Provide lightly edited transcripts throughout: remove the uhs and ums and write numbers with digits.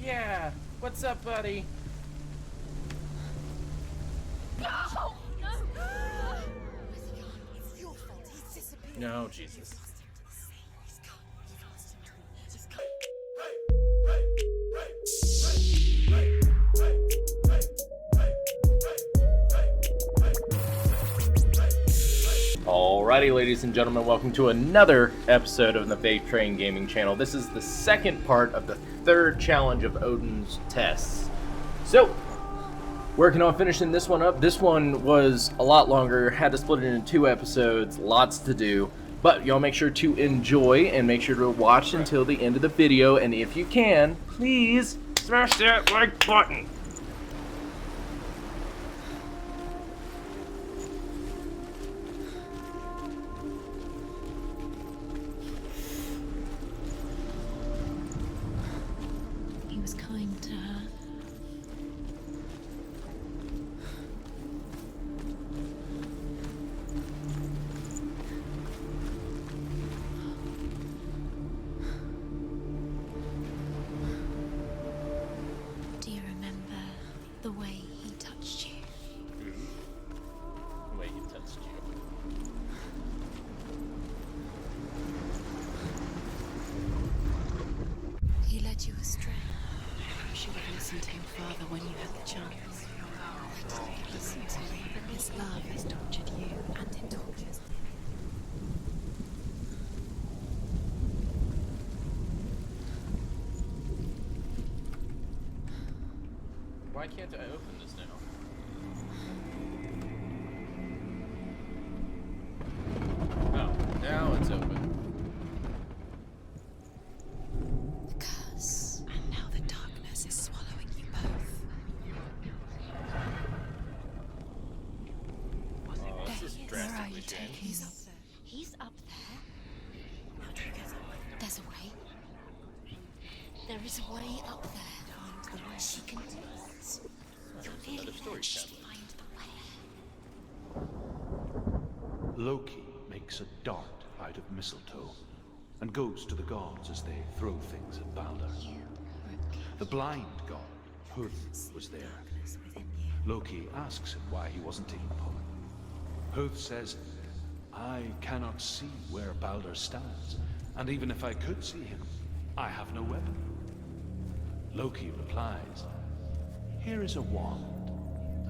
Yeah, what's up, buddy? No! No! It's your fault. He's disappeared. No, Jesus. Alrighty, ladies and gentlemen, welcome to another episode of the VapeTrainGaming channel. This is the second part of the third challenge of Odin's tests. So, working on finishing this one up. This one was a lot longer, had to split it into 2 episodes, lots to do. But y'all make sure to enjoy and make sure to watch until the end of the video. And if you can, please smash that like button. He was kind to her. Do you remember the way he touched you? The way he touched you. He led you astray. You should have listened to your father when you had the chance. Listen to me. His love has tortured you, and it tortures me. Why can't I open this now? Oh, now it's open. The curse, and now the darkness is swallowing you both. Oh, this is Where are drastically you changed. taking him? He's up there. There's a way. There is a way up there. She can do it. You're nearly Another story there. She tablet. find the way. Loki makes a dart out of mistletoe and goes to the gods as they throw things at Balder. The blind god, Odin, was there. Loki asks him why he wasn't taking part. Huth says, I cannot see where Balder stands, and even if I could see him, I have no weapon. Loki replies, here is a wand.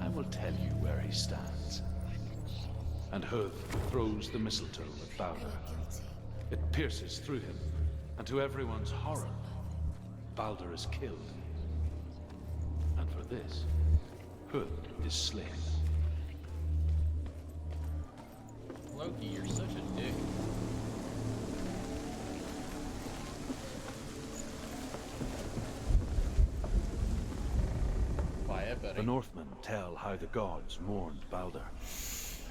I will tell you where he stands. And Huth throws the mistletoe at Balder. It pierces through him, and to everyone's horror, Balder is killed. And for this, Huth is slain. Loki, you're such a dick. Quiet, buddy. The Northmen tell how the gods mourned Balder.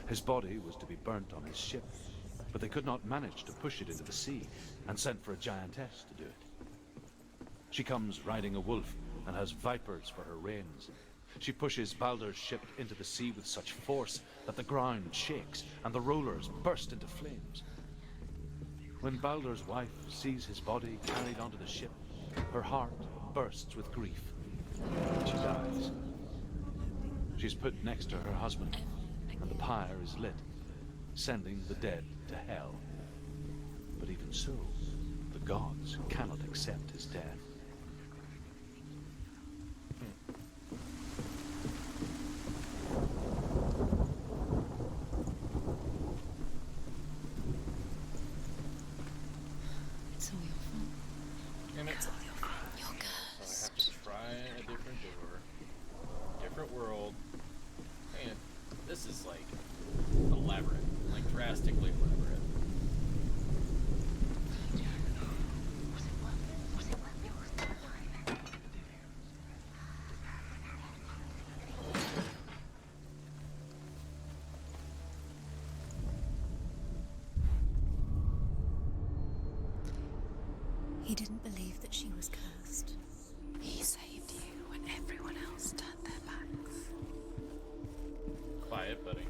His body was to be burnt on his ship, but they could not manage to push it into the sea, and sent for a giantess to do it. She comes riding a wolf and has vipers for her reins. She pushes Balder's ship into the sea with such force that the ground shakes and the rollers burst into flames. When Balder's wife sees his body carried onto the ship, her heart bursts with grief. She dies. She's put next to her husband, and the pyre is lit, sending the dead to hell. But even so, the gods cannot accept his death. It's all your fault. Damn it. It's all your fault. You're So I cursed. have to try a different door. Different world. Man, this is like elaborate. Like drastically elaborate. He didn't believe that she was cursed. He saved you when everyone else turned their backs. Quiet, buddy.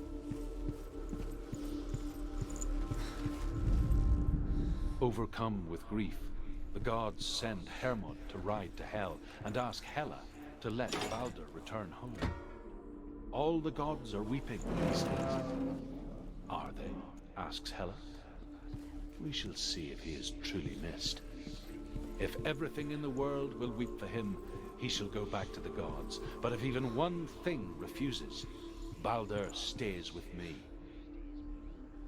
Overcome with grief, the gods send Hermod to ride to Hell and ask Hela to let Baldur return home. All the gods are weeping these days. Are they? Asks Hela. We shall see if he is truly missed. If everything in the world will weep for him, he shall go back to the gods. But if even one thing refuses, Baldur stays with me.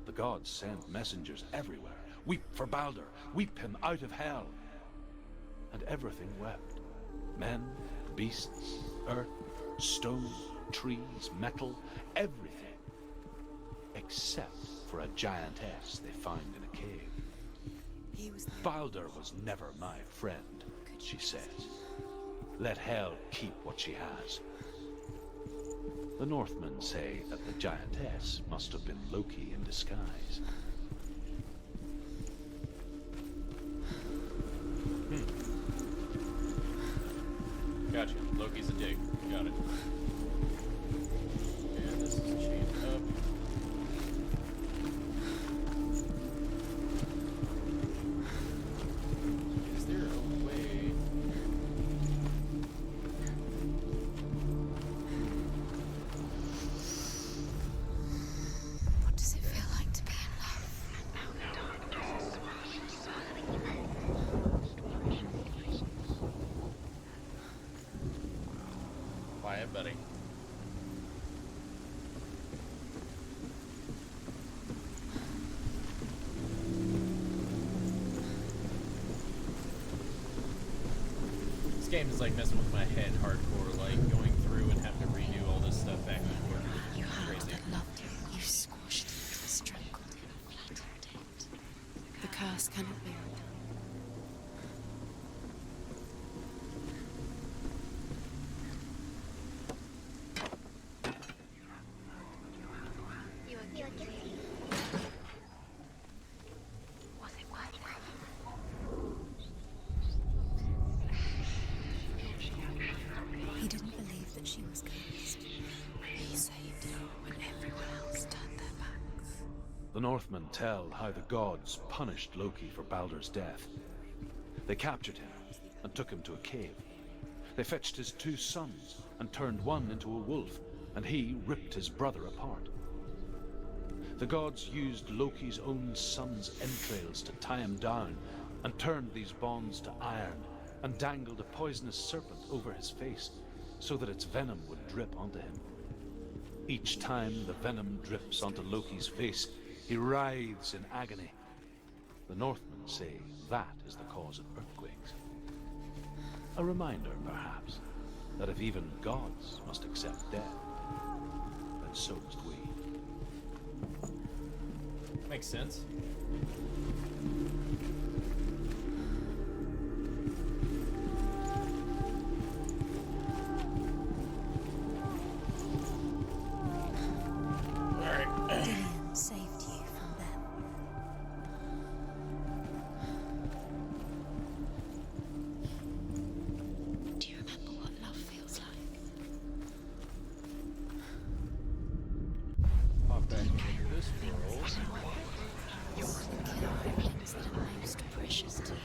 The gods send messengers everywhere. Weep for Baldur, weep him out of Hell. And everything wept. Men, beasts, earth, stone, trees, metal, everything. Except for a giantess they find in a cave. Baldur was never my friend, she says. Let Hell keep what she has. The Northmen say that the giantess must have been Loki in disguise. Gotcha. Loki's a dig. Got it. And this is chained up. Is there a way? What does it feel like to be in love? Quiet, buddy. This game is like messing with my head hardcore, like going through and having to redo all this stuff back and forth. You heart Crazy. that loved you. You squashed it, strangled it, flattered it. The curse cannot be undone. He didn't believe that she was cursed. He saved her when everyone else turned their backs. The Northmen tell how the gods punished Loki for Baldur's death. They captured him and took him to a cave. They fetched his 2 sons and turned one into a wolf, and he ripped his brother apart. The gods used Loki's own son's entrails to tie him down and turned these bonds to iron and dangled a poisonous serpent over his face so that its venom would drip onto him. Each time the venom drips onto Loki's face, he writhes in agony. The Northmen say that is the cause of earthquakes. A reminder, perhaps, that if even gods must accept death, then so must we. Makes sense. Dillian saved you from them. Do you remember what love feels like? Pop back into this world. You want to kill the things that are most precious to you.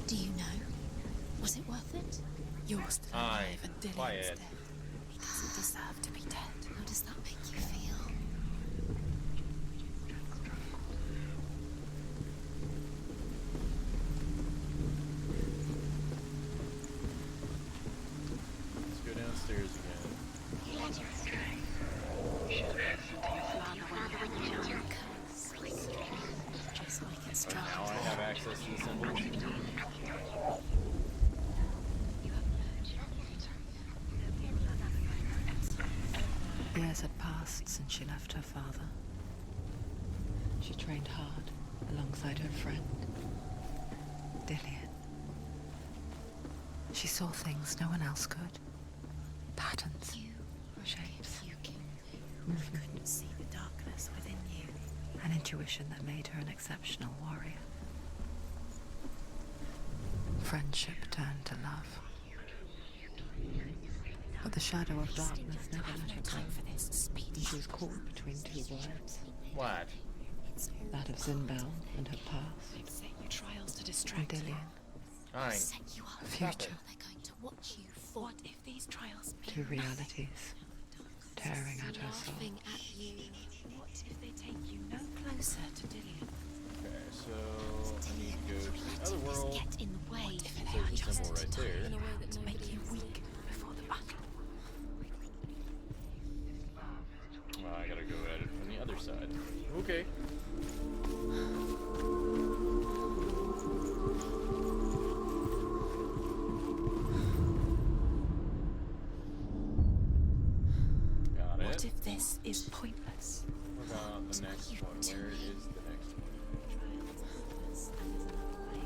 Do you know? Was it worth it? You're still alive and Dillian's quiet. dead. He doesn't deserve to be dead. How does that make you feel? Let's go downstairs again. Just like it's strong. Now I have access to the symbols. Years had passed since she left her father. She trained hard alongside her friend, Dillian. She saw things no one else could. Patterns, shapes, movement. Couldn't see the darkness within you. An intuition that made her an exceptional warrior. Friendship turned to love. But the shadow of darkness never let her go. And she was caught between two worlds. What? That of Zinbel and her past. Trials to And distract you. Dillian. Fine. Set you up. A future. They're going to watch you fall. What if these trials Two realities. Tearing at her soul. Laughing at you. What if they take you no closer to Dillian? Okay, so I need to go to the other world. Get in the way. There's a symbol right there. In a way that To make nobody you else weak before the battle. Well, I gotta go at it from the other side. Okay. Got What it. if this is pointless? What about the next one? Where is the next one?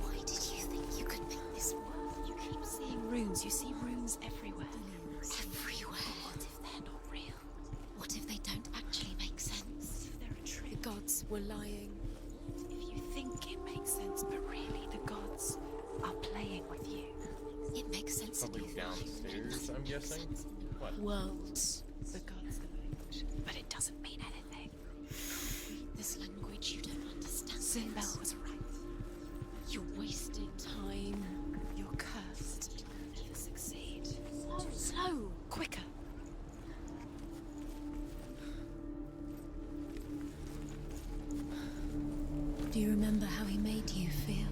Why did you think you could make this work? You keep seeing runes. You see runes everywhere. Everywhere. What if they're not real? What if they don't actually make sense? If they're a The trick? gods were lying. If you think it makes sense, but really the gods are playing with you. It makes sense in Probably you. downstairs, I'm guessing. What? Worlds. The gods are language, but it doesn't mean anything. This language you don't understand. Zinbel was right. You're wasting time. You're cursed. You'll never succeed. Slow. Quicker. Do you remember how he made you feel?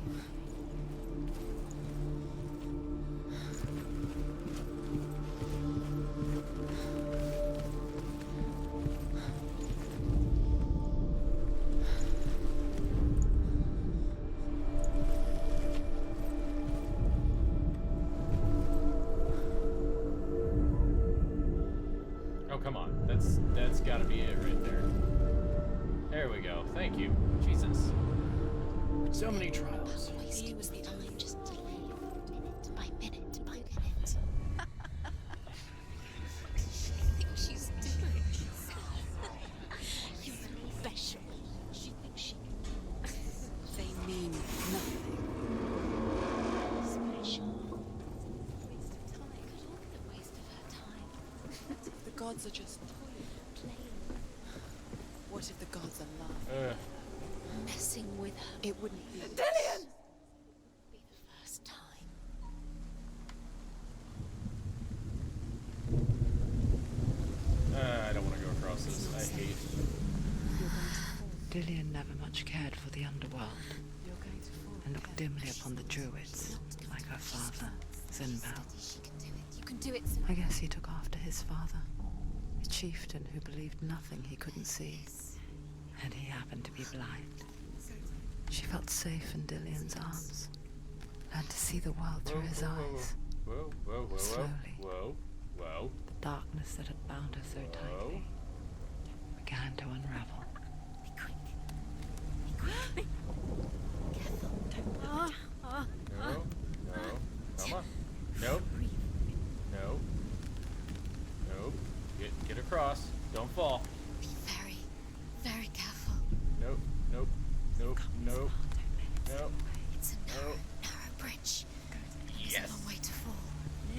Oh, come on. That's gotta be it right there. There we go. Thank you. Jesus. So many trials. He was the only just delayed minute by minute by minute. I think she's doing. You're special. She thinks she can. They mean nothing. Special. Waste of time. Look at the waste of her time. The gods are just Playing, What if the gods are laughing? messing with her. It wouldn't be. Dillian! Be the first time. I don't want to go across this. I hate. Dillian never much cared for the underworld You're going to fall. and looked dimly upon the druids, like her father, Zinbel. She can do it. You can do it. I guess he took after his father, a chieftain who believed nothing he couldn't see, and he happened to be blind. She felt safe in Dillian's arms, learned to see the world through his eyes. Whoa, whoa, whoa, Slowly. whoa, whoa, The darkness that had bound her so whoa. tightly began to unravel. Be quick. Be quick. Be careful. Don't No, no, come on. Nope. No. Nope. Get across. Don't fall. Be very, very careful. Nope, nope, nope, nope, nope. It's a narrow, Nope. narrow bridge. It's Yes. a long way to fall.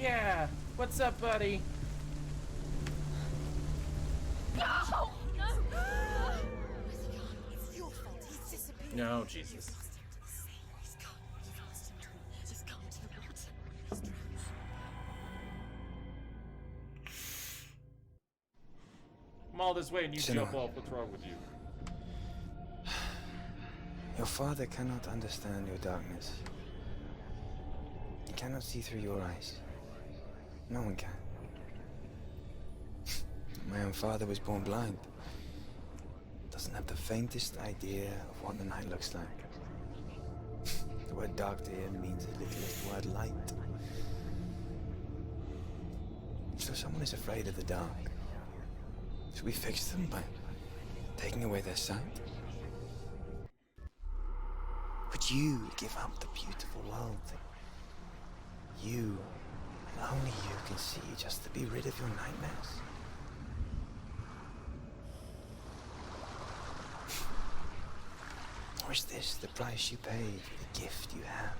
Yeah. What's up, buddy? No! No! It's your fault. He's disappeared. No, Jesus. He's gone. Just come to the water. I'm all this way and you Senua. jump off. What's wrong with you? Your father cannot understand your darkness. He cannot see through your eyes. No one can. My own father was born blind. Doesn't have the faintest idea of what the night looks like. The word dark to him means as little as the word light. So someone is afraid of the dark. Should we fix them by taking away their sight? Would you give up the beautiful world that you, and only you, can see just to be rid of your nightmares? Or is this the price you pay for the gift you have?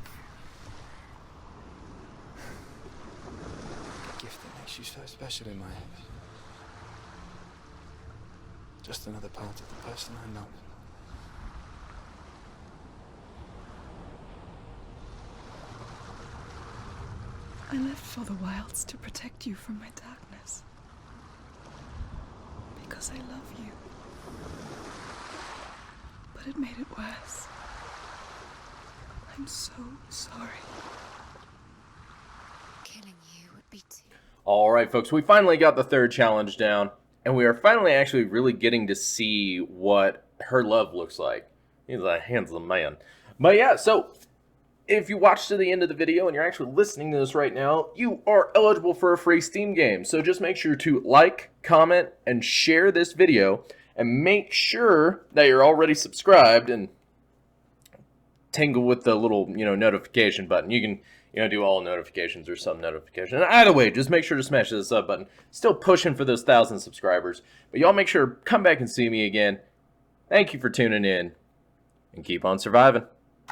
She's so special in my eyes. Just another part of the person I know. I left for the wilds to protect you from my darkness. Because I love you. But it made it worse. I'm so sorry. Killing you would be too. Alright folks, we finally got the third challenge down, and we are finally actually really getting to see what her love looks like. He's a handsome man. But yeah, so if you watched to the end of the video and you're actually listening to this right now, you are eligible for a free Steam game. So just make sure to like, comment, and share this video, and make sure that you're already subscribed and tingle with the little, notification button. You can, do all notifications or some notification. And either way, just make sure to smash the sub button. Still pushing for those 1,000 subscribers. But y'all make sure to come back and see me again. Thank you for tuning in, and keep on surviving.